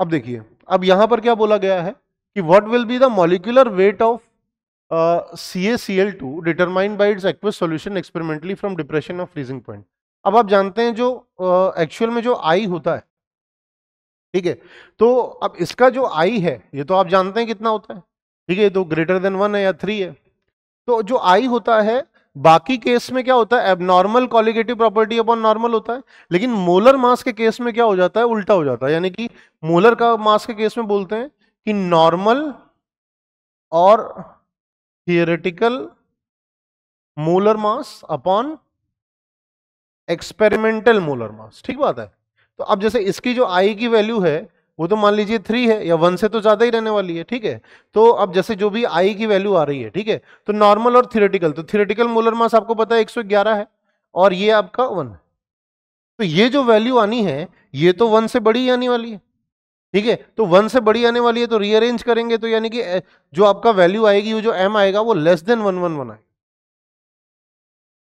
अब देखिए, अब यहां पर क्या बोला गया है कि what will be the molecular weight of CaCl2 determined by it's aqueous solution experimentally from depression of freezing point. अब आप जानते हैं जो एक्चुअल में जो आई होता है, ठीक है, तो अब इसका जो आई है ये तो आप जानते हैं कितना होता है, ठीक है, तो ग्रेटर देन 1 है या 3 है। तो जो आई होता है, बाकी केस में क्या होता है, abnormal colligative property upon normal होता है, लेकिन मोलर मास के केस में क्या हो जाता है, उल्टा हो जाता है। यानी कि मोलर का मास के केस में बोलते हैं कि नॉर्मल और theoretical molar mass upon experimental molar mass, ठीक बात है। तो अब जैसे इसकी जो आई की वैल्यू है वो तो मान लीजिए 3 है, या 1 से तो ज्यादा ही रहने वाली है, ठीक है। तो अब जैसे जो भी आई की वैल्यू आ रही है, ठीक है, तो नॉर्मल और थियोरेटिकल, तो थियोरेटिकल मोलर मास आपको पता है 111 है, और ये आपका 1 है। तो ये जो वैल्यू आनी है ये तो 1 से बड़ी आने वाली है, ठीक है। तो 1 से बड़ी आने वाली है तो रीअरेंज करेंगे, तो यानी कि जो आपका वैल्यू आएगी, वो जो एम आएगा वो लेस देन 111 आएगा।